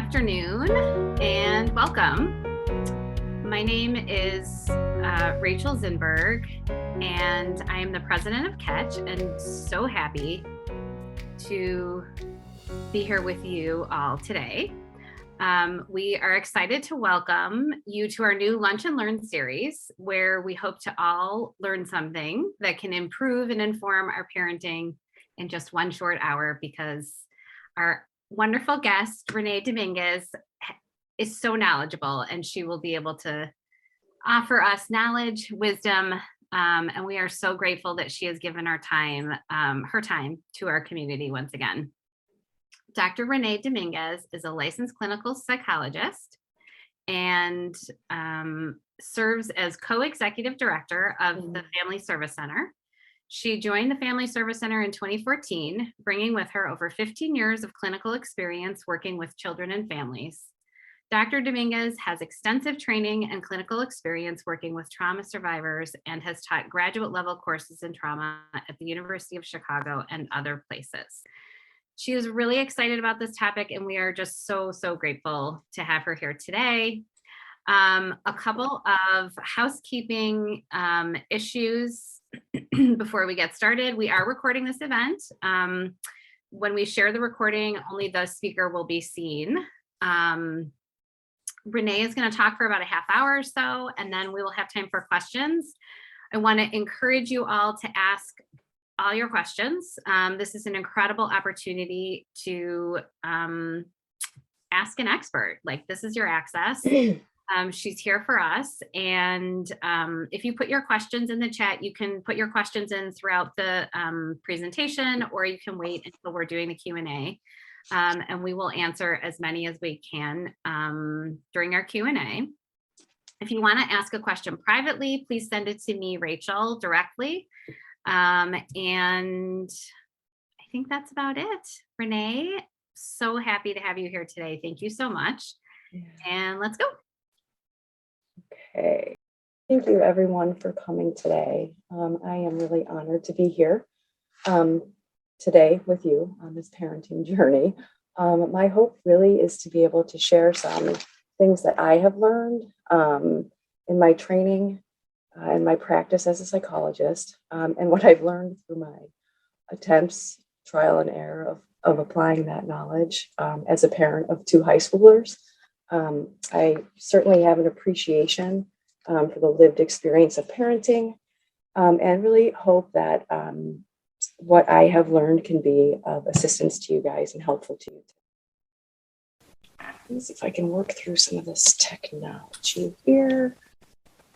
afternoon and welcome. My name is Rachel Zinberg, and I am the president of Catch, and so happy to be here with you all today. We are excited to welcome you to our new Lunch and Learn series, where we hope to all learn something that can improve and inform our parenting in just one short hour, because our wonderful guest, Renee Dominguez, is so knowledgeable, and she will be able to offer us knowledge, wisdom, and we are so grateful that she has given her time to our community once again. Dr. Renee Dominguez is a licensed clinical psychologist and serves as co-executive director of the Family Service Center. She joined the Family Service Center in 2014, bringing with her over 15 years of clinical experience working with children and families. Dr. Dominguez has extensive training and clinical experience working with trauma survivors and has taught graduate level courses in trauma at the University of Chicago and other places. She is really excited about this topic, and we are just so grateful to have her here today. A couple of housekeeping issues before we get started. We are recording this event. When we share the recording, only the speaker will be seen. Renee is going to talk for about a half hour or so, and then we will have time for questions. I want to encourage you all to ask all your questions. This is an incredible opportunity to ask an expert. Like, this is your access. She's here for us. And if you put your questions in the chat, you can put your questions in throughout the presentation, or you can wait until we're doing the Q&A. And we will answer as many as we can during our Q&A. If you want to ask a question privately, please send it to me, Rachel, directly. And I think that's about it. Renee, so happy to have you here today. Thank you so much. Yeah. And let's go. Okay. Thank you, everyone, for coming today. I am really honored to be here today with you on this parenting journey. My hope really is to be able to share some things that I have learned in my training and my practice as a psychologist, and what I've learned through my attempts, trial and error of applying that knowledge as a parent of two high schoolers. I certainly have an appreciation for the lived experience of parenting, and really hope that what I have learned can be of assistance to you guys and helpful to you. Let me see if I can work through some of this technology here.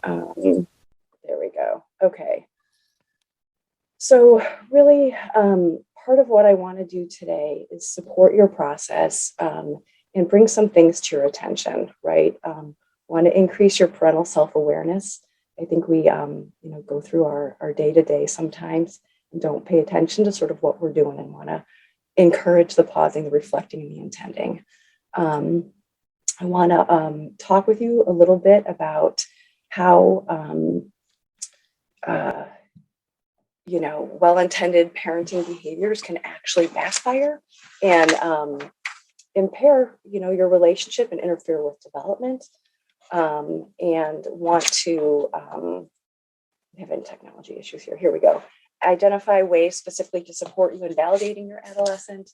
There we go. Okay. So really, part of what I want to do today is support your process and bring some things to your attention, right? Want to increase your parental self-awareness. I think we, go through our day-to-day sometimes and don't pay attention to sort of what we're doing, and want to encourage the pausing, the reflecting, and the intending. I want to talk with you a little bit about how, well-intended parenting behaviors can actually backfire and impair, your relationship and interfere with development. And want to, having technology issues here. Here we go. Identify ways specifically to support you in validating your adolescent,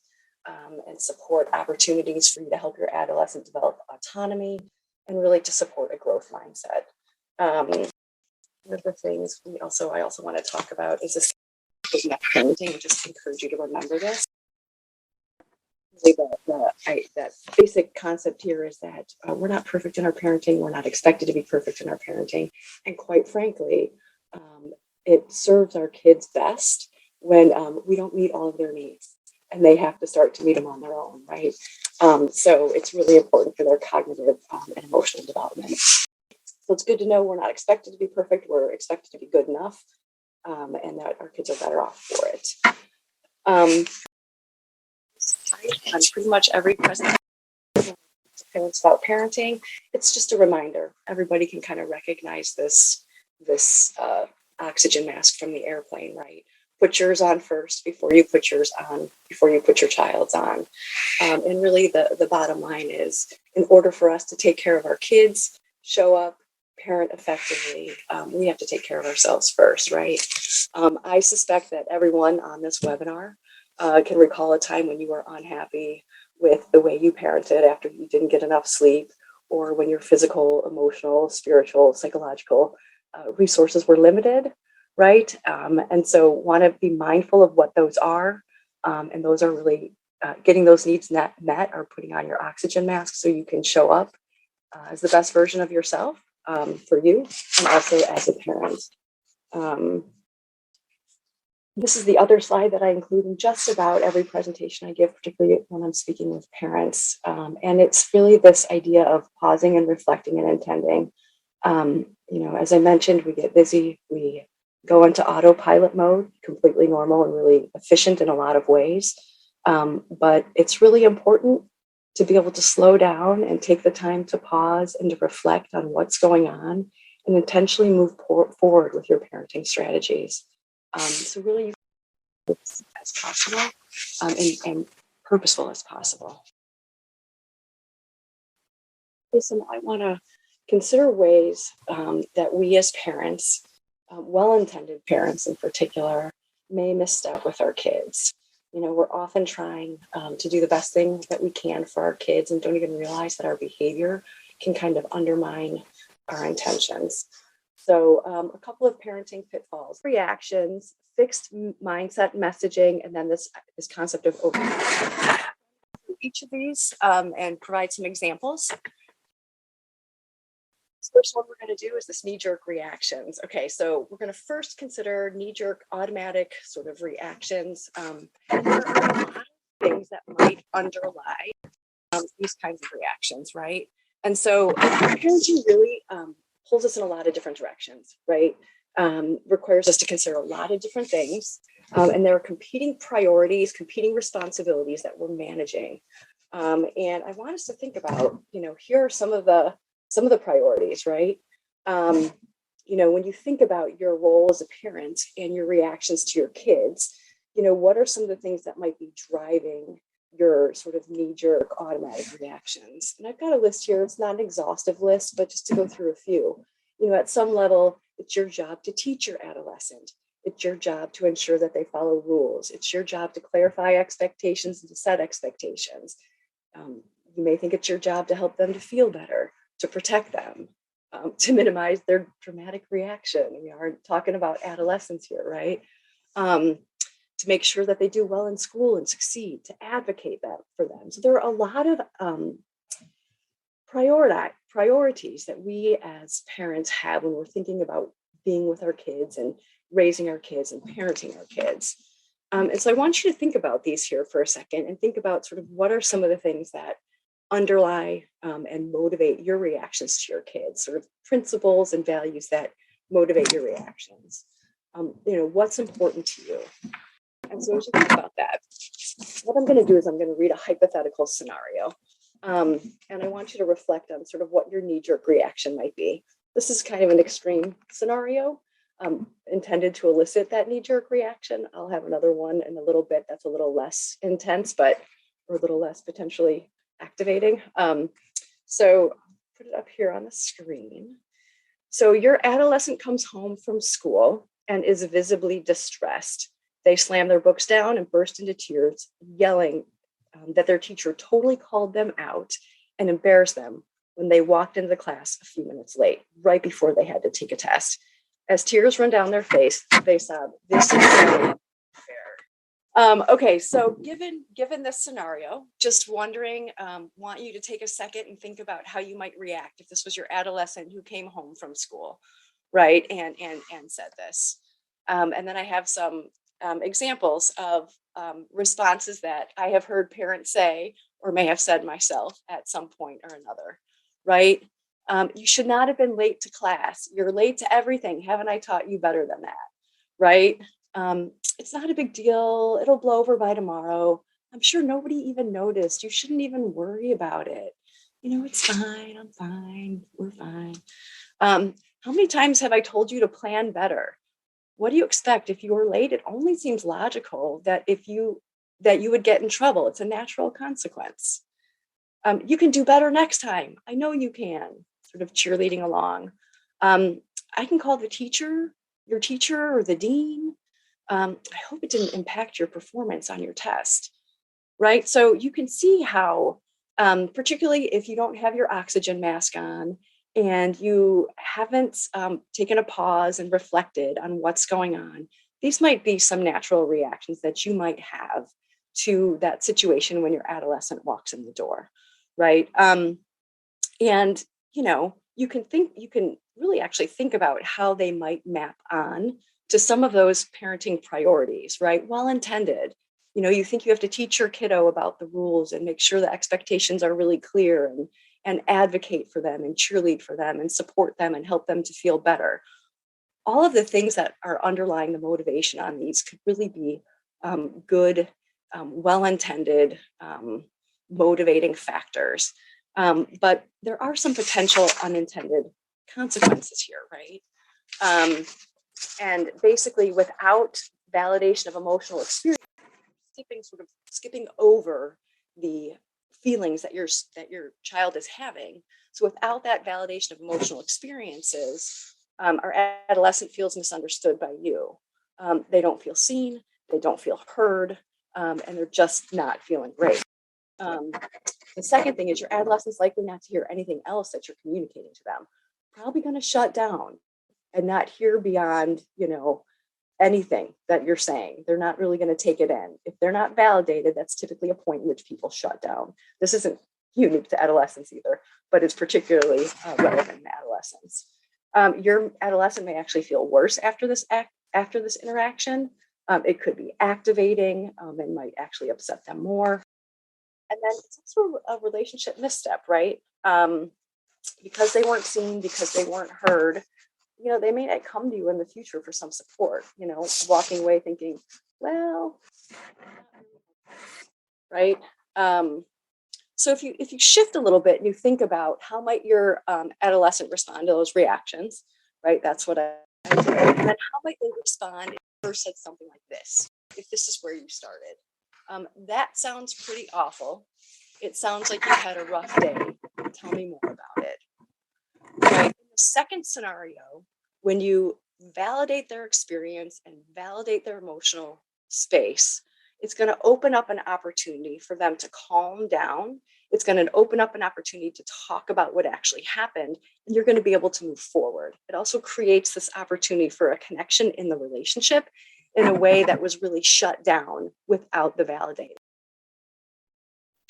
and support opportunities for you to help your adolescent develop autonomy, and really to support a growth mindset. One of the things I also want to talk about is this parenting, and just encourage you to remember this. That basic concept here is that we're not perfect in our parenting. We're not expected to be perfect in our parenting. And quite frankly, it serves our kids best when we don't meet all of their needs, and they have to start to meet them on their own, right? So it's really important for their cognitive and emotional development. So it's good to know we're not expected to be perfect. We're expected to be good enough, and that our kids are better off for it. On pretty much every presentation parents about parenting, it's just a reminder. Everybody can kind of recognize this oxygen mask from the airplane, right? put yours on first before you put yours on, before you put your child's on. And really the bottom line is, in order for us to take care of our kids, show up, parent effectively, we have to take care of ourselves first, right? I suspect that everyone on this webinar can recall a time when you were unhappy with the way you parented after you didn't get enough sleep, or when your physical, emotional, spiritual, psychological resources were limited, right? And so want to be mindful of what those are. And those are really getting those needs met or putting on your oxygen mask so you can show up as the best version of yourself for you and also as a parent. This is the other slide that I include in just about every presentation I give, particularly when I'm speaking with parents. And it's really this idea of pausing and reflecting and intending. As I mentioned, we get busy, we go into autopilot mode, completely normal and really efficient in a lot of ways. But it's really important to be able to slow down and take the time to pause and to reflect on what's going on and intentionally move forward with your parenting strategies. So really as possible and purposeful as possible. Okay, so now I want to consider ways that we as parents, well-intended parents in particular, may misstep with our kids. We're often trying to do the best thing that we can for our kids and don't even realize that our behavior can kind of undermine our intentions. So a couple of parenting pitfalls: reactions, fixed mindset messaging, and then this concept of overreaction. Each of these and provide some examples. First one we're going to do is this knee-jerk reactions. Okay, so we're going to first consider knee-jerk automatic sort of reactions. And there are a lot of things that might underlie these kinds of reactions, right? And so parenting really pulls us in a lot of different directions, right? Requires us to consider a lot of different things. And there are competing priorities, competing responsibilities that we're managing. And I want us to think about, here are some of the priorities, right? When you think about your role as a parent and your reactions to your kids, what are some of the things that might be driving your sort of knee-jerk automatic reactions? And I've got a list here. It's not an exhaustive list, but just to go through a few. At some level, it's your job to teach your adolescent. It's your job to ensure that they follow rules. It's your job to clarify expectations and to set expectations. You may think it's your job to help them to feel better, to protect them, to minimize their dramatic reaction. We aren't talking about adolescence here, right? To make sure that they do well in school and succeed, to advocate that for them. So there are a lot of priorities that we as parents have when we're thinking about being with our kids and raising our kids and parenting our kids. And so I want you to think about these here for a second and think about sort of what are some of the things that underlie and motivate your reactions to your kids, sort of principles and values that motivate your reactions. What's important to you? And so as you think about that, what I'm going to do is I'm going to read a hypothetical scenario. And I want you to reflect on sort of what your knee-jerk reaction might be. This is kind of an extreme scenario intended to elicit that knee-jerk reaction. I'll have another one in a little bit that's a little less intense, or a little less potentially activating. So put it up here on the screen. So your adolescent comes home from school and is visibly distressed. They slam their books down and burst into tears, yelling that their teacher totally called them out and embarrassed them when they walked into the class a few minutes late, right before they had to take a test. As tears run down their face, they sob, "This is not fair." Okay, so given this scenario, just wondering, want you to take a second and think about how you might react if this was your adolescent who came home from school, right, and said this. And then I have some examples of responses that I have heard parents say or may have said myself at some point or another, right? You should not have been late to class. You're late to everything. Haven't I taught you better than that, right? It's not a big deal. It'll blow over by tomorrow. I'm sure nobody even noticed. You shouldn't even worry about it. It's fine. I'm fine. We're fine. How many times have I told you to plan better? What do you expect if you were late? It only seems logical that that you would get in trouble. It's a natural consequence. You can do better next time. I know you can. Sort of cheerleading along. I can call the teacher, your teacher, or the dean. I hope it didn't impact your performance on your test, right? So you can see how, particularly if you don't have your oxygen mask on and you haven't taken a pause and reflected on what's going on, these might be some natural reactions that you might have to that situation when your adolescent walks in the door, right? And you can really actually think about how they might map on to some of those parenting priorities, right? Well intended. You think you have to teach your kiddo about the rules and make sure the expectations are really clear, and advocate for them and cheerlead for them and support them and help them to feel better. All of the things that are underlying the motivation on these could really be good, well-intended, motivating factors. But there are some potential unintended consequences here, right? And basically, without validation of emotional experience, skipping over the feelings that your child is having. So without that validation of emotional experiences, our adolescent feels misunderstood by you. They don't feel seen, they don't feel heard, and they're just not feeling great. The second thing is your adolescent's likely not to hear anything else that you're communicating to them. Probably going to shut down and not hear beyond, anything that you're saying. They're not really going to take it in. If they're not validated, that's typically a point in which people shut down. This isn't unique to adolescence either, but it's particularly relevant in adolescence. Your adolescent may actually feel worse after this interaction. It could be activating. It might actually upset them more. And then it's also a relationship misstep, right? Because they weren't seen, because they weren't heard, they may not come to you in the future for some support, walking away thinking, well, right? So if you shift a little bit and you think about how might your adolescent respond to those reactions, right? That's what I do. And then how might they respond if you first said something like this, if this is where you started? That sounds pretty awful. It sounds like you had a rough day. Tell me more about it. Right? In the second scenario, when you validate their experience and validate their emotional space, it's going to open up an opportunity for them to calm down. It's going to open up an opportunity to talk about what actually happened, and you're going to be able to move forward. It also creates this opportunity for a connection in the relationship in a way that was really shut down without the validation.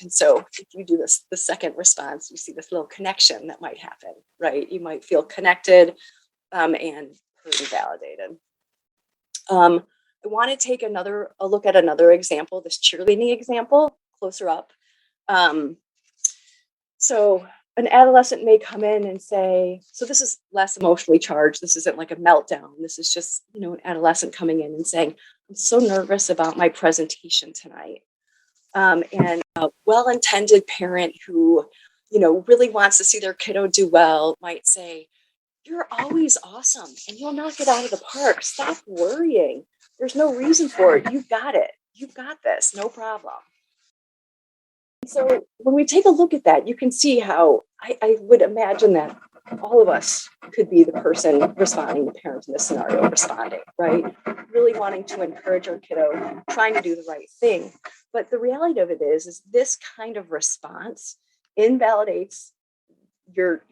And so if you do this, the second response, you see this little connection that might happen, right? You might feel connected and heard and validated. I want to take a look at another example, this cheerleading example, closer up. So an adolescent may come in and say, so this is less emotionally charged. This isn't like a meltdown. This is just, an adolescent coming in and saying, I'm so nervous about my presentation tonight. And a well-intended parent who, really wants to see their kiddo do well might say, you're always awesome and you'll knock it out of the park. Stop worrying. There's no reason for it. You've got it. You've got this. No problem. So when we take a look at that, you can see how I would imagine that all of us could be the person responding, the parent in this scenario responding, right? Really wanting to encourage our kiddo, trying to do the right thing. But the reality of it is this kind of response invalidates your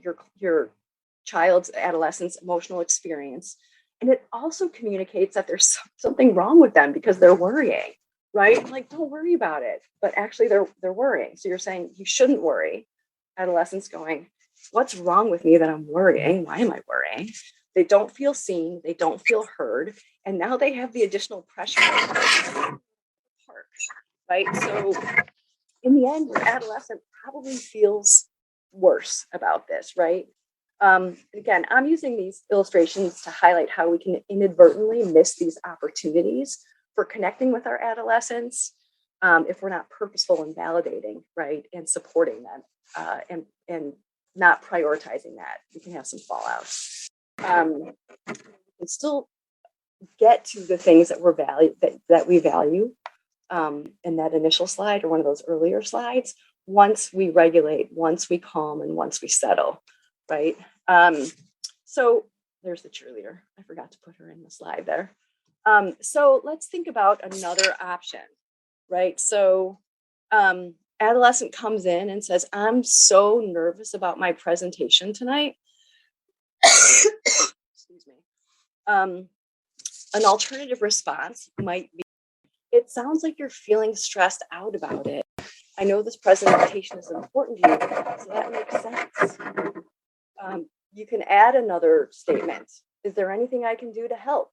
child's adolescent's emotional experience. And it also communicates that there's something wrong with them because they're worrying, right? Like, don't worry about it. But actually they're worrying. So you're saying you shouldn't worry. Adolescents going, what's wrong with me that I'm worrying? Why am I worrying? They don't feel seen. They don't feel heard. And now they have the additional pressure, right? So in the end, your adolescent probably feels worse about this, right? Again, I'm using these illustrations to highlight how we can inadvertently miss these opportunities for connecting with our adolescents if we're not purposeful in validating, right, and supporting them and not prioritizing that. We can have some fallout. And still get to the things that we value in that initial slide or one of those earlier slides once we regulate, once we calm, and once we settle, right? So there's the cheerleader. I forgot to put her in the slide there. So let's think about another option, right? So adolescent comes in and says, I'm so nervous about my presentation tonight. Excuse me. An alternative response might be, it sounds like you're feeling stressed out about it. I know this presentation is important to you, so that makes sense. You can add another statement. Is there anything I can do to help?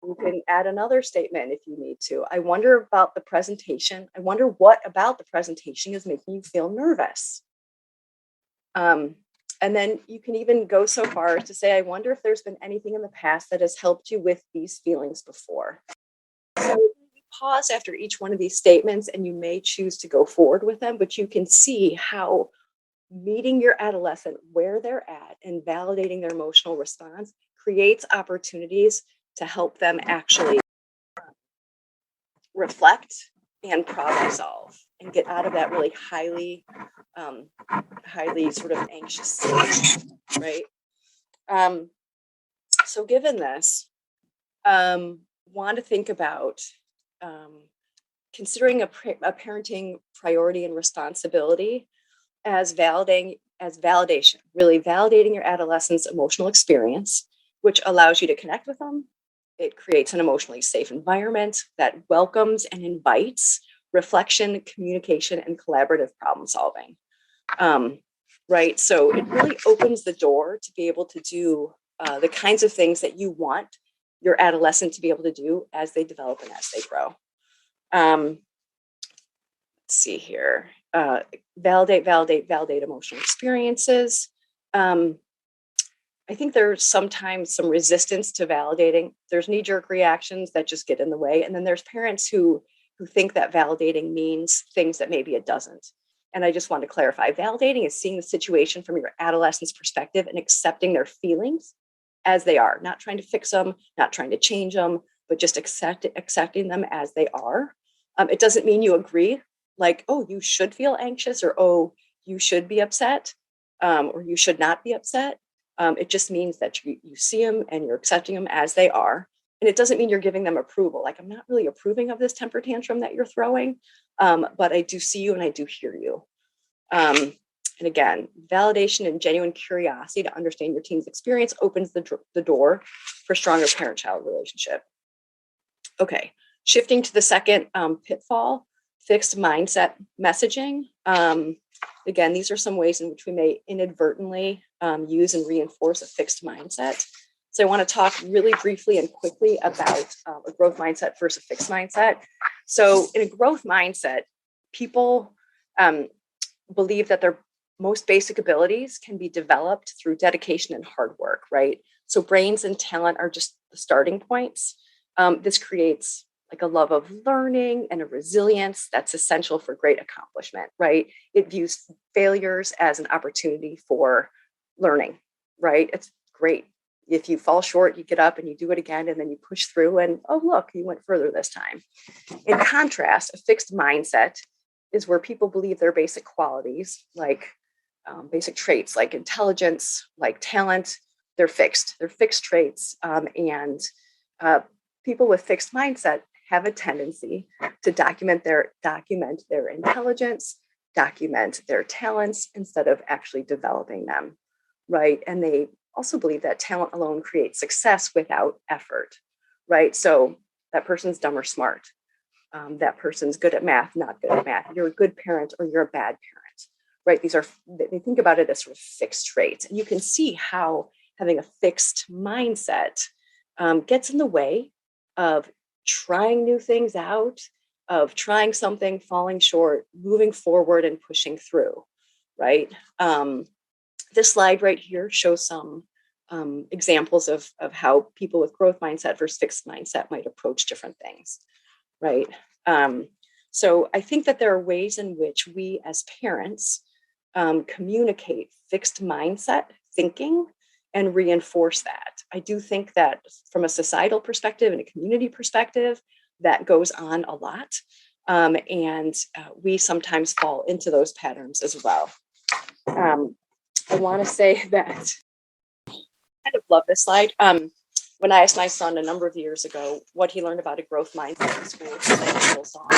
You can add another statement if you need to. I wonder about the presentation. I wonder what about the presentation is making you feel nervous. And then you can even go so far as to say, I wonder if there's been anything in the past that has helped you with these feelings before. So you pause after each one of these statements and you may choose to go forward with them, but you can see how meeting your adolescent where they're at and validating their emotional response creates opportunities to help them actually reflect and problem solve and get out of that really highly sort of anxious state, right? So given this, want to think about considering a parenting priority and responsibility as validation, really validating your adolescent's emotional experience, which allows you to connect with them. It creates an emotionally safe environment that welcomes and invites reflection, communication, and collaborative problem solving. Right? So it really opens the door to be able to do the kinds of things that you want your adolescent to be able to do as they develop and as they grow. Let's see here. Validate emotional experiences. I think there's sometimes some resistance to validating. There's knee-jerk reactions that just get in the way. And then there's parents who think that validating means things that maybe it doesn't. And I just want to clarify, validating is seeing the situation from your adolescent's perspective and accepting their feelings as they are, not trying to fix them, not trying to change them, but just accepting them as they are. It doesn't mean you agree, like, oh, you should feel anxious, or, oh, you should be upset, or you should not be upset. It just means that you see them and you're accepting them as they are. And it doesn't mean you're giving them approval. Like, I'm not really approving of this temper tantrum that you're throwing, but I do see you and I do hear you. And again, validation and genuine curiosity to understand your teen's experience opens the door for stronger parent-child relationship. Okay, shifting to the second pitfall, fixed mindset messaging. Again, these are some ways in which we may inadvertently use and reinforce a fixed mindset. So I want to talk really briefly and quickly about a growth mindset versus a fixed mindset. So in a growth mindset, people believe that their most basic abilities can be developed through dedication and hard work, right? So brains and talent are just the starting points. This creates like a love of learning and a resilience that's essential for great accomplishment, right? It views failures as an opportunity for learning, right? It's great. If you fall short, you get up and you do it again, and then you push through and, oh, look, you went further this time. In contrast, a fixed mindset is where people believe their basic qualities, like basic traits like intelligence, like talent, they're fixed traits. And people with fixed mindset have a tendency to document their intelligence, document their talents instead of actually developing them, right? And they also believe that talent alone creates success without effort, right? So that person's dumb or smart. That person's good at math, not good at math. You're a good parent or you're a bad parent, right? They think about it as sort of fixed traits. And you can see how having a fixed mindset gets in the way of trying new things out, of trying something, falling short, moving forward and pushing through, right? This slide right here shows some examples of how people with growth mindset versus fixed mindset might approach different things, right? So I think that there are ways in which we as parents communicate fixed mindset thinking and reinforce that. I do think that from a societal perspective and a community perspective, that goes on a lot. And we sometimes fall into those patterns as well. I want to say that I kind of love this slide. When I asked my son a number of years ago what he learned about a growth mindset in school, he sang this whole song,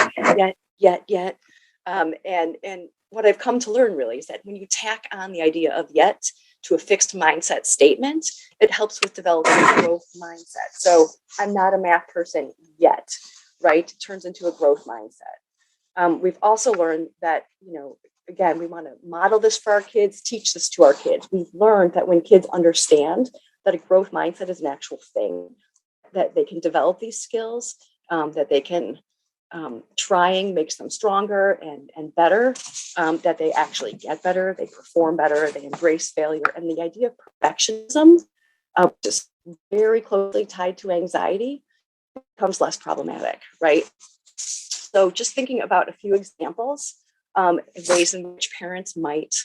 yet. And what I've come to learn really is that when you tack on the idea of yet to a fixed mindset statement, it helps with developing a growth mindset. So I'm not a math person yet, right? It turns into a growth mindset. We've also learned that, again, we want to model this for our kids, teach this to our kids. We've learned that when kids understand that a growth mindset is an actual thing, that they can develop these skills, that they can trying makes them stronger and better, that they actually get better, they perform better, they embrace failure. And the idea of perfectionism, just very closely tied to anxiety, becomes less problematic, right? So just thinking about a few examples, ways in which parents might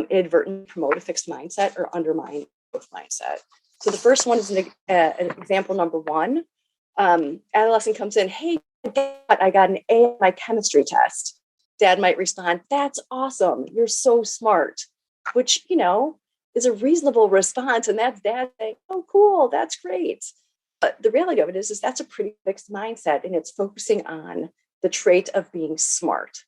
inadvertently promote a fixed mindset or undermine growth mindset. So the first one is an example number one. Adolescent comes in, hey, Dad, I got an A on my chemistry test. Dad might respond, that's awesome. You're so smart, which, is a reasonable response. And that's Dad saying, oh, cool, that's great. But the reality of it is that's a pretty fixed mindset, and it's focusing on the trait of being smart,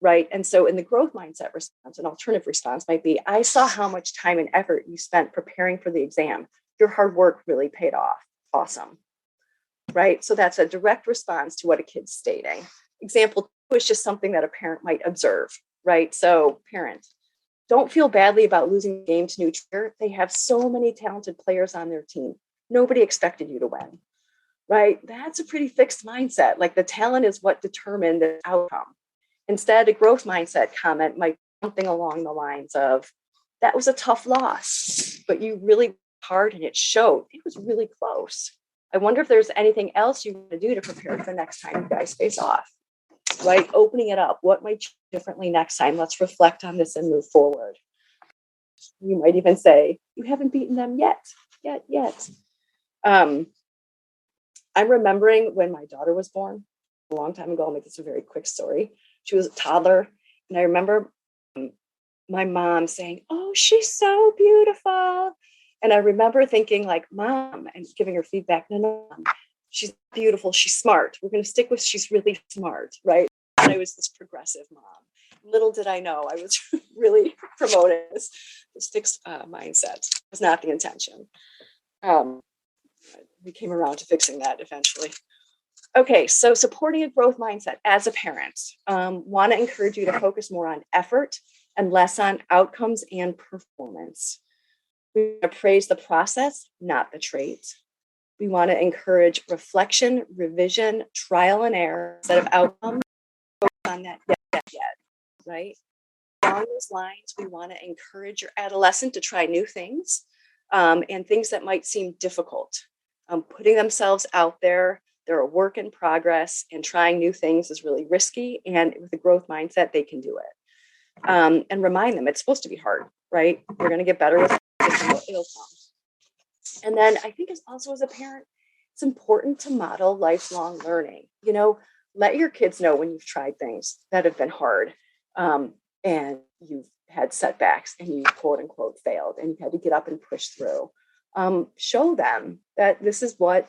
right? And so in the growth mindset response, an alternative response might be, I saw how much time and effort you spent preparing for the exam. Your hard work really paid off. Awesome. Right? So that's a direct response to what a kid's stating. Example two is just something that a parent might observe, right? So parent, don't feel badly about losing the game to New Trier. They have so many talented players on their team. Nobody expected you to win, right? That's a pretty fixed mindset. Like the talent is what determined the outcome. Instead, a growth mindset comment might be something along the lines of, that was a tough loss, but you really worked hard and it showed. It was really close. I wonder if there's anything else you want to do to prepare for the next time you guys face off, right? Opening it up. What might you do differently next time? Let's reflect on this and move forward. You might even say, you haven't beaten them yet. I'm remembering when my daughter was born a long time ago. I'll make this a very quick story. She was a toddler. And I remember my mom saying, oh, she's so beautiful. And I remember thinking like, Mom, and giving her feedback, no, she's beautiful, she's smart. We're going to stick with she's really smart, right? And I was this progressive mom. Little did I know I was really promoting this fixed mindset. It was not the intention. We came around to fixing that eventually. Okay, so supporting a growth mindset as a parent, want to encourage you to focus more on effort and less on outcomes and performance. We want to praise the process, not the trait. We want to encourage reflection, revision, trial and error instead of outcome. Focus on that yet, right? Along those lines, we want to encourage your adolescent to try new things and things that might seem difficult. Putting themselves out there, they're a work in progress, and trying new things is really risky. And with a growth mindset, they can do it. And remind them it's supposed to be hard, right? You're going to get better with it. It'll come. And then I think as a parent, it's important to model lifelong learning. Let your kids know when you've tried things that have been hard and you've had setbacks and you quote unquote failed and you had to get up and push through. Show them that this is what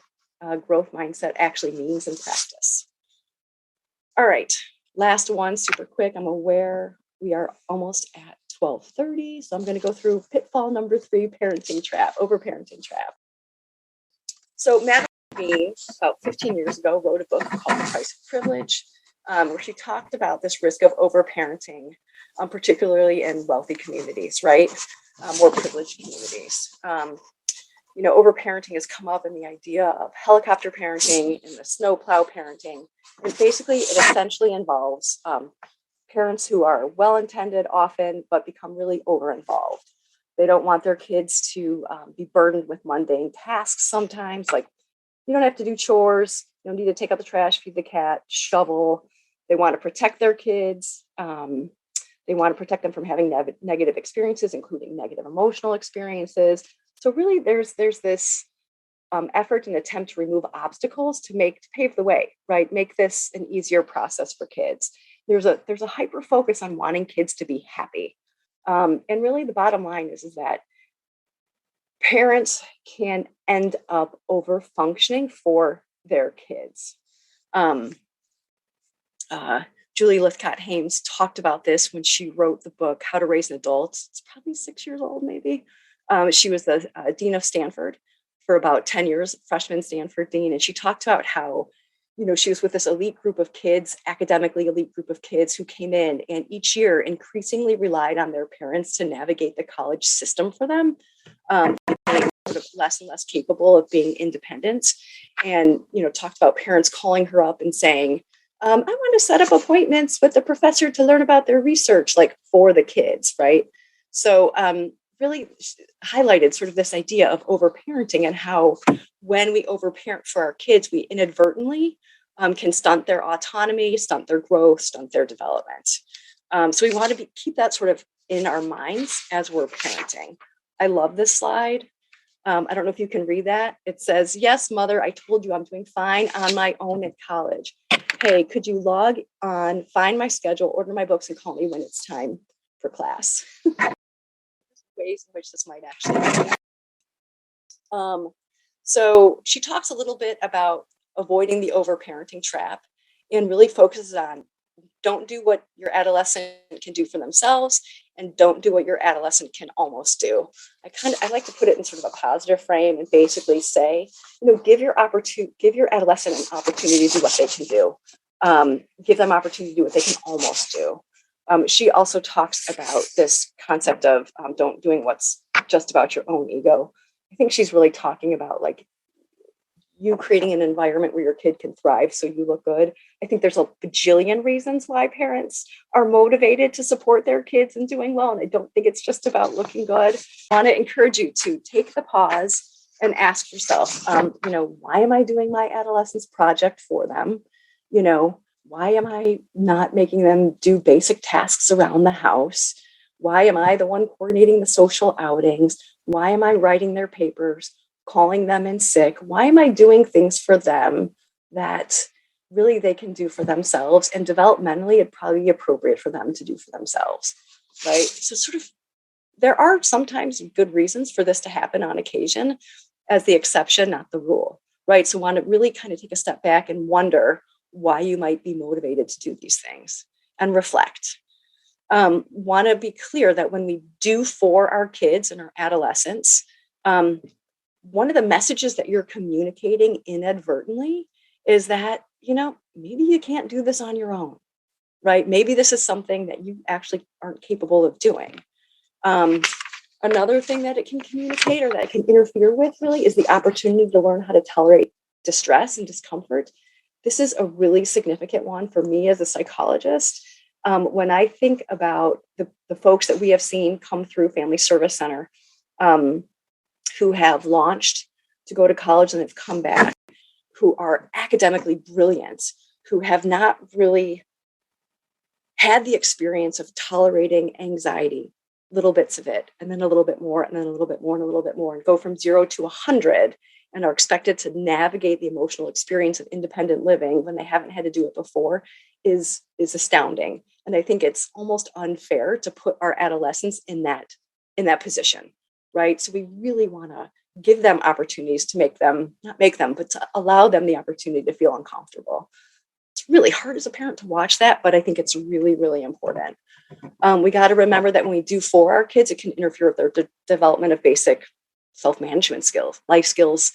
growth mindset actually means in practice. All right, last one, super quick. I'm aware we are almost at 12:30, so I'm going to go through pitfall number 3, over-parenting trap. So Madeline Bean, about 15 years ago, wrote a book called The Price of Privilege, where she talked about this risk of over-parenting, particularly in wealthy communities, right? More privileged communities. Over-parenting has come up in the idea of helicopter parenting and the snowplow parenting. And basically, it essentially involves parents who are well-intended often, but become really over-involved. They don't want their kids to be burdened with mundane tasks sometimes, like you don't have to do chores, you don't need to take out the trash, feed the cat, shovel. They want to protect their kids. They want to protect them from having negative experiences, including negative emotional experiences. So really there's this effort and attempt to remove obstacles to pave the way, right? Make this an easier process for kids. There's a hyper focus on wanting kids to be happy. And really the bottom line is that parents can end up over functioning for their kids. Um, Julie Lithcott-Hames talked about this when she wrote the book, How to Raise an Adult. It's probably 6 years old, maybe. She was the dean of Stanford for about 10 years, freshman Stanford dean. And she talked about how, she was with this elite group of kids, academically elite group of kids who came in and each year increasingly relied on their parents to navigate the college system for them. Sort of less and less capable of being independent. And, talked about parents calling her up and saying, I want to set up appointments with the professor to learn about their research, like for the kids, right? So really highlighted sort of this idea of overparenting and how when we overparent for our kids, we inadvertently can stunt their autonomy, stunt their growth, stunt their development. So we want to keep that sort of in our minds as we're parenting. I love this slide. I don't know if you can read that. It says, yes, mother, I told you I'm doing fine on my own at college. Hey, could you log on, find my schedule, order my books, and call me when it's time for class? Ways in which this might actually be. So she talks a little bit about avoiding the overparenting trap and really focuses on don't do what your adolescent can do for themselves and don't do what your adolescent can almost do. I like to put it in sort of a positive frame and basically say, give your adolescent an opportunity to do what they can do. Give them opportunity to do what they can almost do. She also talks about this concept of doing what's just about your own ego. I think she's really talking about like you creating an environment where your kid can thrive so you look good. I think there's a bajillion reasons why parents are motivated to support their kids in doing well. And I don't think it's just about looking good. I want to encourage you to take the pause and ask yourself, why am I doing my adolescence project for them? Why am I not making them do basic tasks around the house? Why am I the one coordinating the social outings? Why am I writing their papers? Calling them in sick? Why am I doing things for them that really they can do for themselves and developmentally it'd probably be appropriate for them to do for themselves, right? So sort of there are sometimes good reasons for this to happen on occasion as the exception, not the rule, right? So want to really kind of take a step back and wonder why you might be motivated to do these things and reflect. Want to be clear that when we do for our kids and our adolescents, one of the messages that you're communicating inadvertently is that, maybe you can't do this on your own, right? Maybe this is something that you actually aren't capable of doing. Another thing that it can communicate or that it can interfere with really is the opportunity to learn how to tolerate distress and discomfort. This is a really significant one for me as a psychologist. When I think about the folks that we have seen come through Family Service Center, who have launched to go to college and have come back, who are academically brilliant, who have not really had the experience of tolerating anxiety, little bits of it, and then a little bit more, and then a little bit more, and a little bit more, and go from 0 to 100, and are expected to navigate the emotional experience of independent living when they haven't had to do it before is astounding. And I think it's almost unfair to put our adolescents in that position. Right. So we really want to give them opportunities to but to allow them the opportunity to feel uncomfortable. It's really hard as a parent to watch that, but I think it's really, really important. We got to remember that when we do for our kids, it can interfere with their development of basic self-management skills, life skills.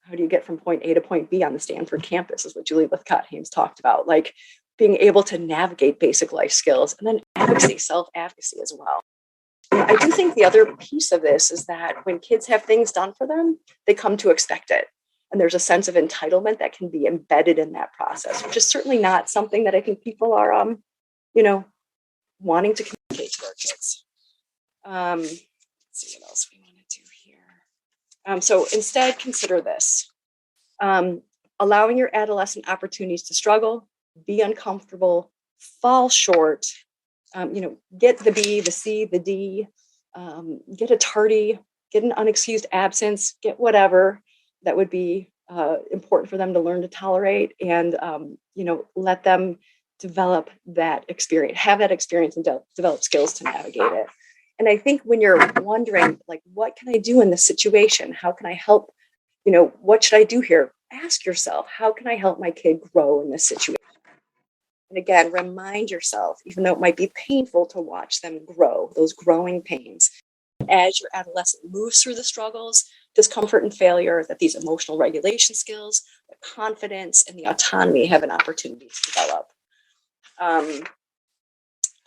How do you get from point A to point B on the Stanford campus is what Julie Lithcott-Hames talked about, like being able to navigate basic life skills and then advocacy, self-advocacy as well. I do think the other piece of this is that when kids have things done for them, they come to expect it. And there's a sense of entitlement that can be embedded in that process, which is certainly not something that I think people are, wanting to communicate to their kids. Let's see what else we want to do here. So instead, consider this. Allowing your adolescent opportunities to struggle, be uncomfortable, fall short, get the B, the C, the D, get a tardy, get an unexcused absence, get whatever that would be important for them to learn to tolerate, and let them develop that experience, have that experience, and develop skills to navigate it. And I think when you're wondering, like, what can I do in this situation? How can I help? What should I do here? Ask yourself, how can I help my kid grow in this situation? And again, remind yourself, even though it might be painful to watch them grow, those growing pains, as your adolescent moves through the struggles, discomfort, and failure, that these emotional regulation skills, the confidence, and the autonomy have an opportunity to develop.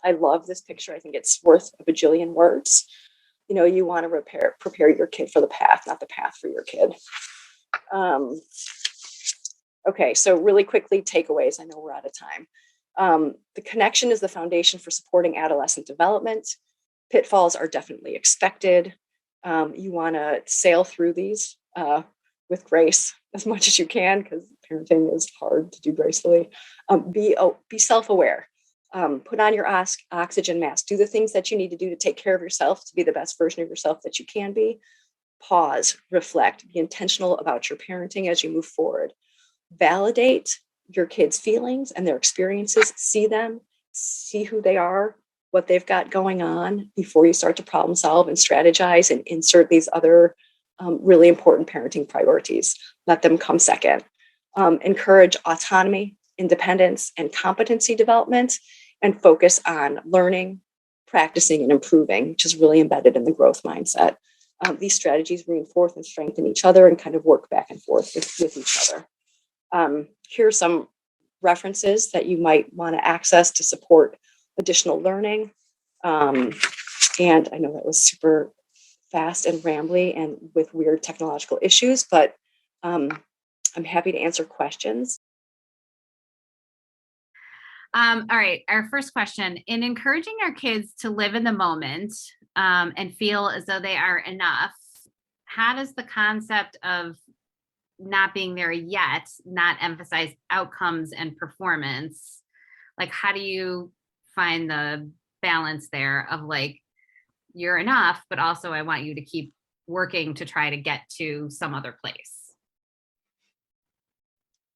I love this picture. I think it's worth a bajillion words. You want to prepare your kid for the path, not the path for your kid. Okay, so really quickly, takeaways. I know we're out of time. The connection is the foundation for supporting adolescent development. Pitfalls are definitely expected. You want to sail through these with grace as much as you can, because parenting is hard to do gracefully. Be self-aware. Put on your oxygen mask. Do the things that you need to do to take care of yourself, to be the best version of yourself that you can be. Pause, reflect, be intentional about your parenting as you move forward. Validate your kids' feelings and their experiences. See them, see who they are, what they've got going on before you start to problem solve and strategize and insert these other really important parenting priorities. Let them come second. Encourage autonomy, independence, and competency development, and focus on learning, practicing, and improving, which is really embedded in the growth mindset. These strategies reinforce and strengthen each other and kind of work back and forth with each other. Here are some references that you might want to access to support additional learning. And I know that was super fast and rambly and with weird technological issues, but I'm happy to answer questions. All right. Our first question: in encouraging our kids to live in the moment and feel as though they are enough, how does the concept of not being there yet not emphasize outcomes and performance? Like, how do you find the balance there of like, you're enough, but also I want you to keep working to try to get to some other place?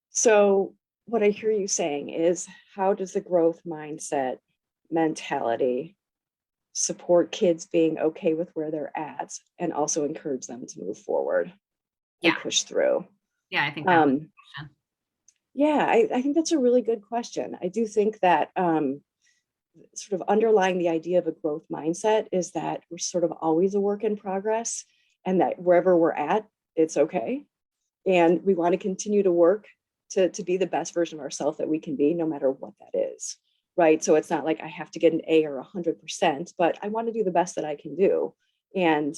So what I hear you saying is, how does the growth mindset mentality support kids being okay with where they're at and also encourage them to move forward and push through? Yeah, I think that was the question. Yeah, I think that's a really good question. I do think that sort of underlying the idea of a growth mindset is that we're sort of always a work in progress, and that wherever we're at, it's okay. And we want to continue to work to be the best version of ourselves that we can be, no matter what that is. Right. So it's not like I have to get an A or 100%, but I want to do the best that I can do. And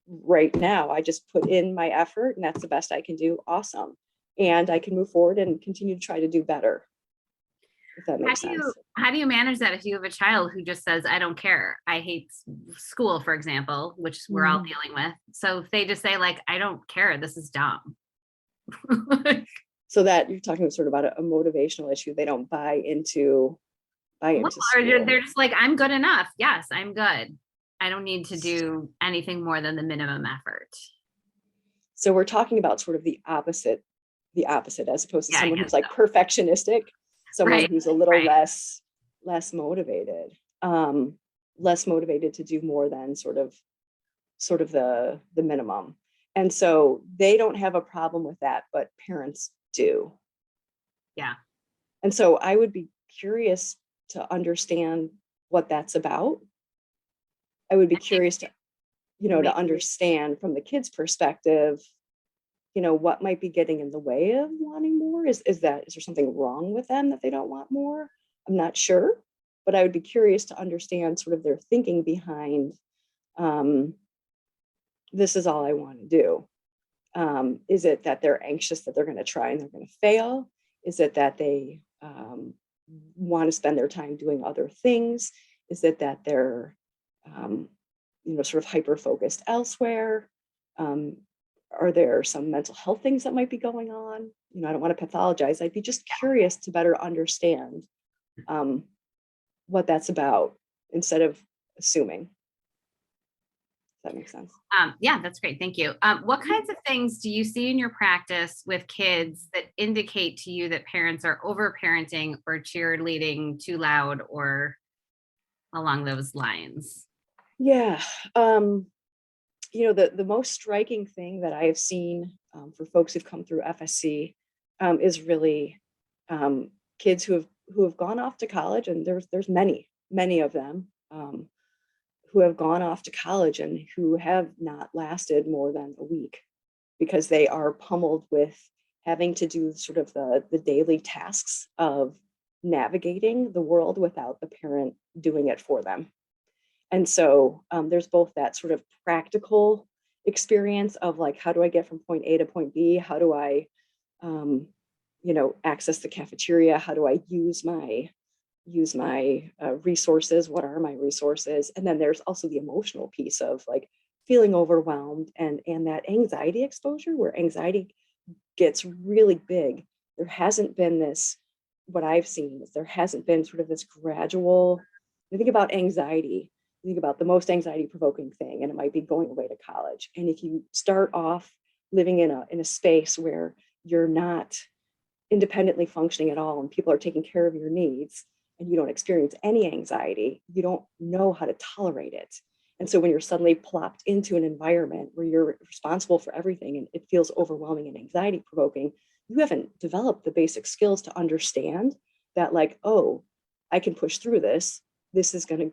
right now, I just put in my effort, and that's the best I can do. Awesome. And I can move forward and continue to try to do better. If that makes sense. How do you manage that if you have a child who just says, I don't care, I hate school, for example, which we're all dealing with? So if they just say, like, I don't care, this is dumb. So that you're talking sort of about a motivational issue. They don't buy into or they're just like, I'm good enough. Yes, I'm good. I don't need to do anything more than the minimum effort. So we're talking about sort of the opposite, as opposed to someone who's like perfectionistic, someone who's a little less motivated, to do more than sort of the minimum. And so they don't have a problem with that, but parents do. Yeah. And so I would be curious to understand what that's about. I would be curious to, to understand from the kid's perspective, what might be getting in the way of wanting more. Is there something wrong with them that they don't want more? I'm not sure, but I would be curious to understand sort of their thinking behind, this is all I want to do. Is it that they're anxious that they're going to try and they're going to fail? Is it that they want to spend their time doing other things? Is it that they're, sort of hyper-focused elsewhere? Are there some mental health things that might be going on? I don't want to pathologize. I'd be just curious to better understand what that's about instead of assuming. Does that makes sense. Yeah, that's great. Thank you. What kinds of things do you see in your practice with kids that indicate to you that parents are overparenting or cheerleading too loud or along those lines? Yeah. The most striking thing that I have seen for folks who've come through FSC is really kids who have gone off to college, and there's many of them who have gone off to college and who have not lasted more than a week because they are pummeled with having to do sort of the daily tasks of navigating the world without the parent doing it for them. And so there's both that sort of practical experience of like, how do I get from point A to point B? How do I, access the cafeteria? How do I use my resources? What are my resources? And then there's also the emotional piece of like feeling overwhelmed and that anxiety exposure, where anxiety gets really big. There hasn't been this, what I've seen is there hasn't been sort of this gradual, I think about anxiety, think about the most anxiety provoking thing, and it might be going away to college. And if you start off living in a space where you're not independently functioning at all and people are taking care of your needs and you don't experience any anxiety, you don't know how to tolerate it. And so when you're suddenly plopped into an environment where you're responsible for everything and it feels overwhelming and anxiety provoking, you haven't developed the basic skills to understand that, like, oh, I can push through this. This is gonna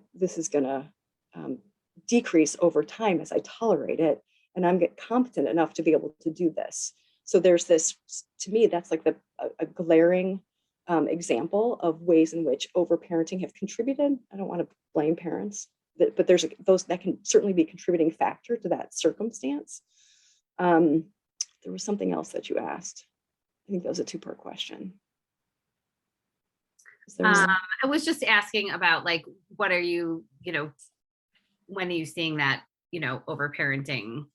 decrease over time as I tolerate it, and I'm get competent enough to be able to do this. So there's this, to me, that's like a glaring example of ways in which overparenting have contributed. I don't want to blame parents, but there's those that can certainly be a contributing factor to that circumstance. There was something else that you asked. I think that was a two-part question. I was just asking about like, what are you, when are you seeing that, overparenting?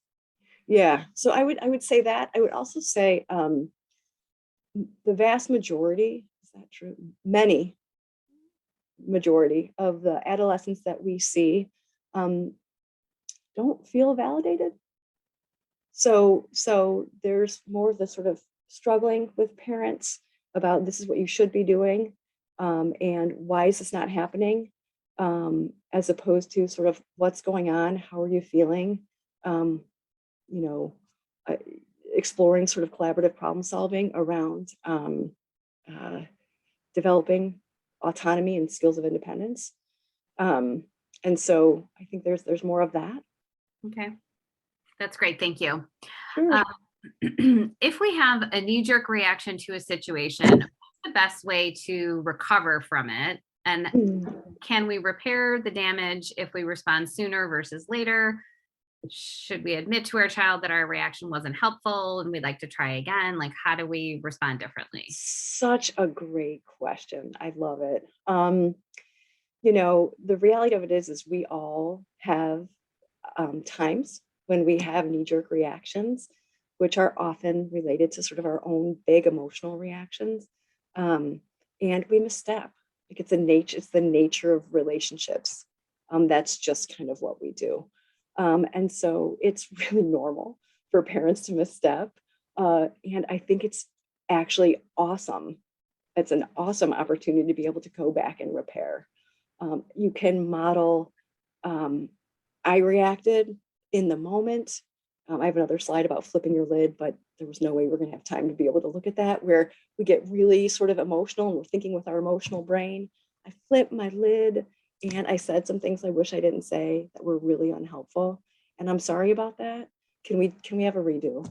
Yeah, so I would say that. I would also say the vast majority, is that true? Many majority of the adolescents that we see don't feel validated. So there's more of the sort of struggling with parents about this is what you should be doing, and why is this not happening, as opposed to sort of what's going on, how are you feeling, you know, exploring sort of collaborative problem solving around developing autonomy and skills of independence. And so I think there's more of that. Okay, that's great. Thank you. Sure. If we have a knee-jerk reaction to a situation, what's the best way to recover from it? And can we repair the damage if we respond sooner versus later? Should we admit to our child that our reaction wasn't helpful and we'd like to try again? Like, how do we respond differently? Such a great question. I love it. The reality of it is we all have times when we have knee-jerk reactions, which are often related to sort of our own big emotional reactions. And we misstep. Like it's the nature of relationships. That's just kind of what we do. And so it's really normal for parents to misstep. And I think it's actually awesome. It's an awesome opportunity to be able to go back and repair. You can model, I reacted in the moment. I have another slide about flipping your lid, but there was no way we're going to have time to be able to look at that, where we get really sort of emotional and we're thinking with our emotional brain. I flipped my lid and I said some things I wish I didn't say that were really unhelpful. And I'm sorry about that. Can we have a redo?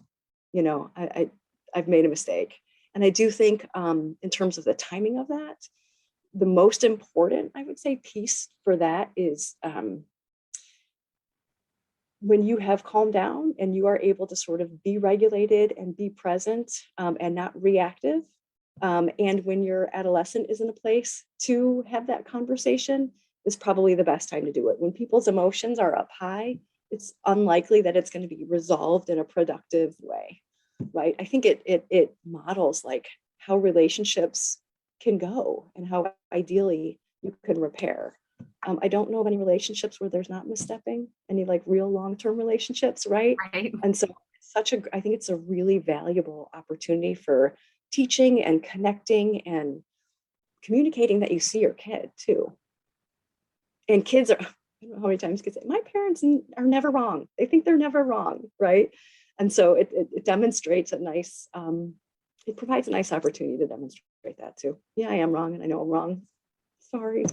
I've made a mistake. And I do think in terms of the timing of that, the most important, I would say, piece for that is when you have calmed down and you are able to sort of be regulated and be present and not reactive. And when your adolescent is in a place to have that conversation is probably the best time to do it. When people's emotions are up high, it's unlikely that it's going to be resolved in a productive way, right? I think it models like how relationships can go and how ideally you can repair. I don't know of any relationships where there's not misstepping. any like real long-term relationships, right? Right. And so I think it's a really valuable opportunity for teaching and connecting and communicating that you see your kid too. And kids are, I don't know how many times kids say, my parents are never wrong. They think they're never wrong, right? And so it demonstrates a nice, it provides a nice opportunity to demonstrate that too. Yeah, I am wrong and I know I'm wrong. Sorry,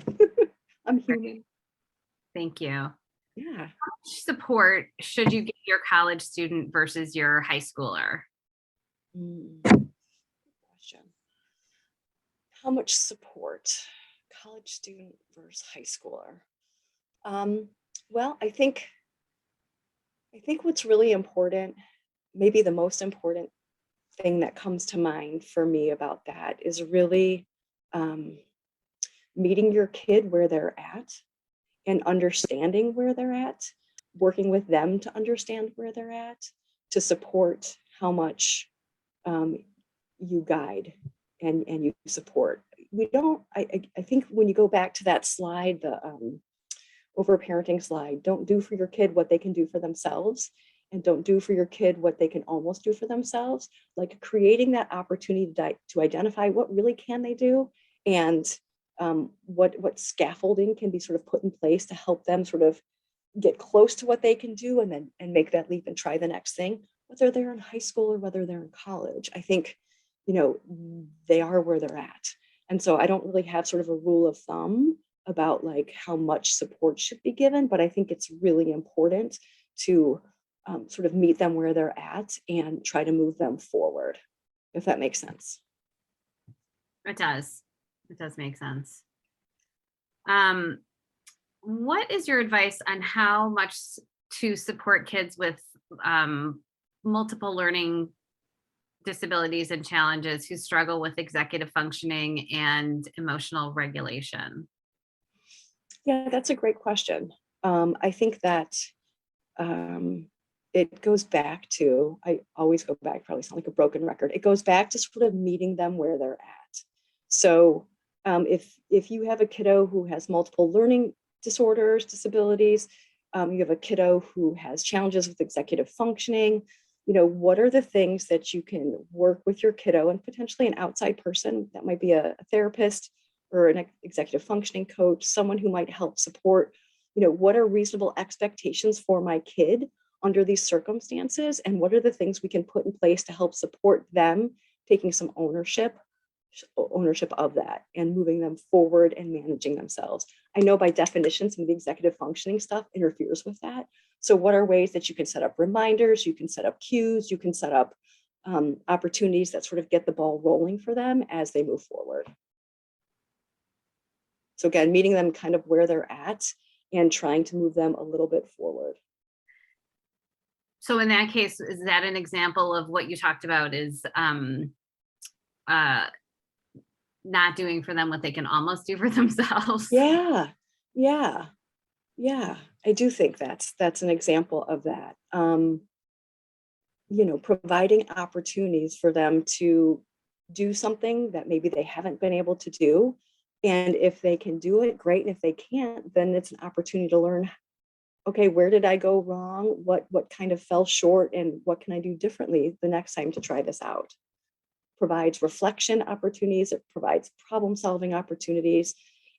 I'm human. Thank you. Yeah. How much support should you give your college student versus your high schooler? Good question. How much support? College student versus high schooler. Well, I think what's really important, maybe the most important thing that comes to mind for me about that is really meeting your kid where they're at and understanding where they're at, working with them to understand where they're at, to support how much you guide and you support. We don't, I think when you go back to that slide, the over parenting slide, don't do for your kid what they can do for themselves, and don't do for your kid what they can almost do for themselves. Like creating that opportunity to identify what really can they do, and what scaffolding can be sort of put in place to help them sort of get close to what they can do, and make that leap and try the next thing, whether they're in high school or whether they're in college. I think, they are where they're at. And so I don't really have sort of a rule of thumb about like how much support should be given, but I think it's really important to sort of meet them where they're at and try to move them forward, if that makes sense. It does. It does make sense. What is your advice on how much to support kids with multiple learning disabilities and challenges who struggle with executive functioning and emotional regulation? Yeah, that's a great question. I think that it goes back to, I always go back, probably sound like a broken record. It goes back to sort of meeting them where they're at. So if you have a kiddo who has multiple learning disorders, disabilities, you have a kiddo who has challenges with executive functioning, what are the things that you can work with your kiddo and potentially an outside person that might be a therapist or an executive functioning coach, someone who might help support, what are reasonable expectations for my kid under these circumstances, and what are the things we can put in place to help support them taking some ownership of that and moving them forward and managing themselves. I know by definition, some of the executive functioning stuff interferes with that. So what are ways that you can set up reminders, you can set up cues, you can set up opportunities that sort of get the ball rolling for them as they move forward. So again, meeting them kind of where they're at and trying to move them a little bit forward. So in that case, is that an example of what you talked about is not doing for them what they can almost do for themselves? Yeah. I do think that's an example of that. Providing opportunities for them to do something that maybe they haven't been able to do. And if they can do it, great. And if they can't, then it's an opportunity to learn, okay, where did I go wrong? What kind of fell short, and what can I do differently the next time to try this out? Provides reflection opportunities, it provides problem solving opportunities.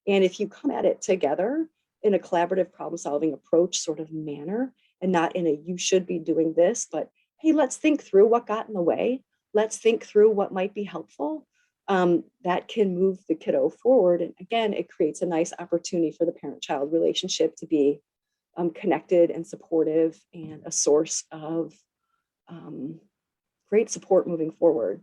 And if you come at it together in a collaborative problem solving approach sort of manner, and not in a you should be doing this, but hey, let's think through what got in the way. Let's think through what might be helpful. That can move the kiddo forward. And again, it creates a nice opportunity for the parent-child relationship to be connected and supportive and a source of great support moving forward.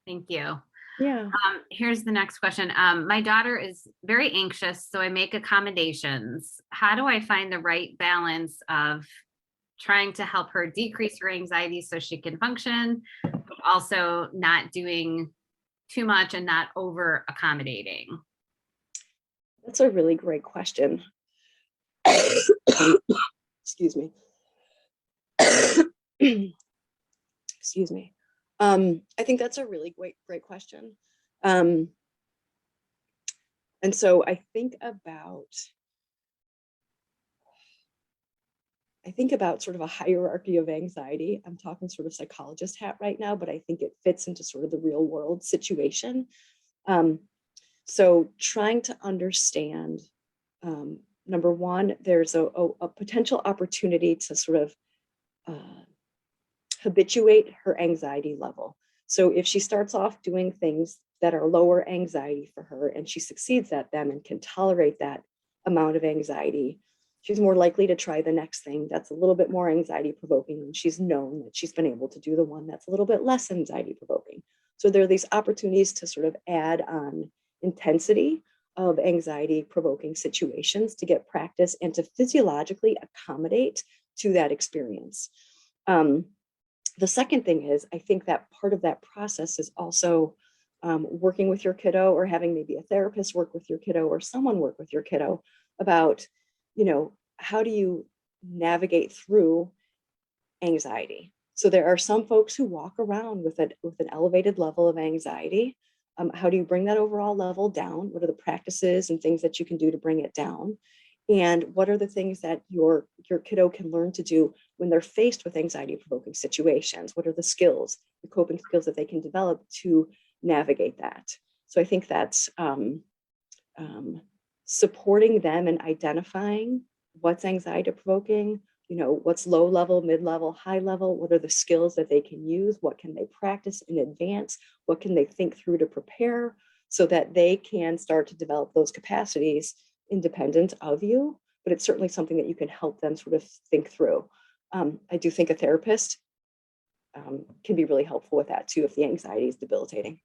Thank you. Yeah. Here's the next question. My daughter is very anxious, so I make accommodations. How do I find the right balance of trying to help her decrease her anxiety so she can function, but also not doing too much and not over accommodating? That's a really great question. Excuse me. Excuse me. I think that's a really great question. And so I think about I think about sort of a hierarchy of anxiety. I'm talking sort of psychologist hat right now, but I think it fits into sort of the real world situation. So trying to understand, number one, there's a potential opportunity to sort of habituate her anxiety level. So if she starts off doing things that are lower anxiety for her and she succeeds at them and can tolerate that amount of anxiety, she's more likely to try the next thing that's a little bit more anxiety provoking, and she's known that she's been able to do the one that's a little bit less anxiety provoking. So there are these opportunities to sort of add on intensity of anxiety provoking situations to get practice and to physiologically accommodate to that experience. The second thing is, I think that part of that process is also working with your kiddo, or having maybe a therapist work with your kiddo, or someone work with your kiddo about, how do you navigate through anxiety? So there are some folks who walk around with an elevated level of anxiety. How do you bring that overall level down? What are the practices and things that you can do to bring it down? And what are the things that your kiddo can learn to do when they're faced with anxiety provoking situations? What are the skills, the coping skills that they can develop to navigate that? So I think that's supporting them and identifying what's anxiety provoking, what's low level, mid level, high level, what are the skills that they can use, what can they practice in advance, what can they think through to prepare so that they can start to develop those capacities independent of you. But it's certainly something that you can help them sort of think through. I do think a therapist can be really helpful with that too, if the anxiety is debilitating.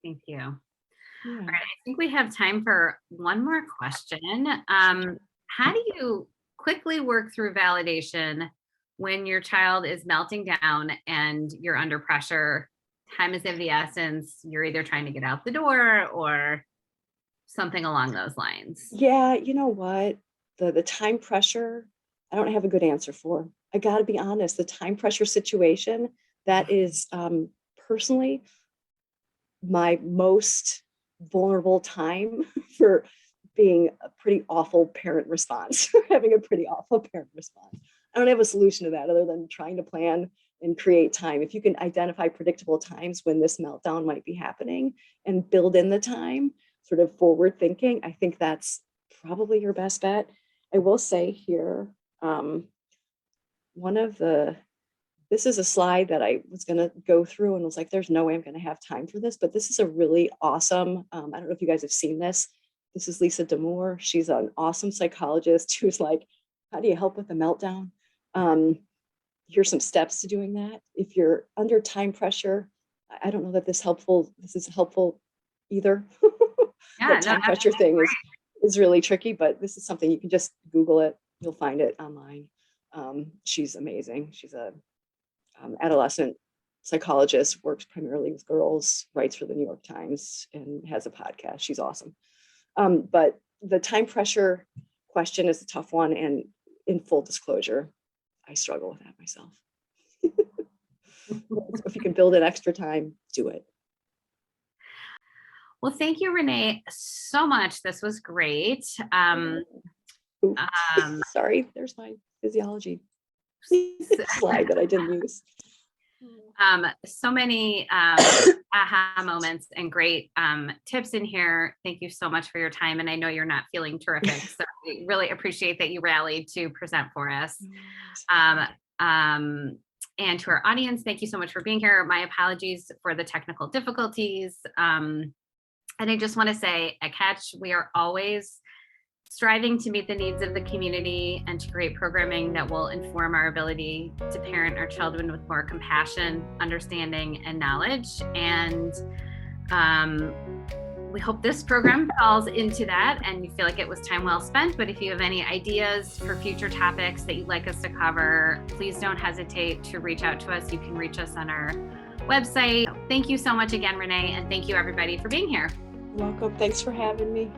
Thank you. Yeah. All right, I think we have time for one more question. How do you quickly work through validation when your child is melting down and you're under pressure? Time is of the essence. You're either trying to get out the door or something along those lines. Yeah, you know what? The time pressure, I don't have a good answer for. I got to be honest, the time pressure situation, that is personally my most vulnerable time for being a pretty awful parent response, having a pretty awful parent response. I don't have a solution to that other than trying to plan and create time. If you can identify predictable times when this meltdown might be happening and build in the time, sort of forward thinking, I think that's probably your best bet. I will say here, this is a slide that I was going to go through and was like, there's no way I'm going to have time for this, but this is a really awesome, I don't know if you guys have seen this. This is Lisa D'Amour. She's an awesome psychologist who's like, how do you help with a meltdown? Here's some steps to doing that. If you're under time pressure, I don't know that this is helpful either. Yeah, The time pressure thing is really tricky, but this is something you can just Google it. You'll find it online. She's amazing. She's a adolescent psychologist, works primarily with girls, writes for the New York Times, and has a podcast. She's awesome. But the time pressure question is a tough one. And in full disclosure, I struggle with that myself. So if you can build in extra time, do it. Well, thank you, Renee, so much. This was great. Sorry, there's my physiology slide that I didn't use. So many aha moments and great tips in here. Thank you so much for your time. And I know you're not feeling terrific, so we really appreciate that you rallied to present for us. And to our audience, thank you so much for being here. My apologies for the technical difficulties. And I just want to say at Catch, we are always striving to meet the needs of the community and to create programming that will inform our ability to parent our children with more compassion, understanding, and knowledge. And we hope this program falls into that and you feel like it was time well spent. But if you have any ideas for future topics that you'd like us to cover, please don't hesitate to reach out to us. You can reach us on our website. Thank you so much again, Renee, and thank you everybody for being here. You're welcome. Thanks for having me.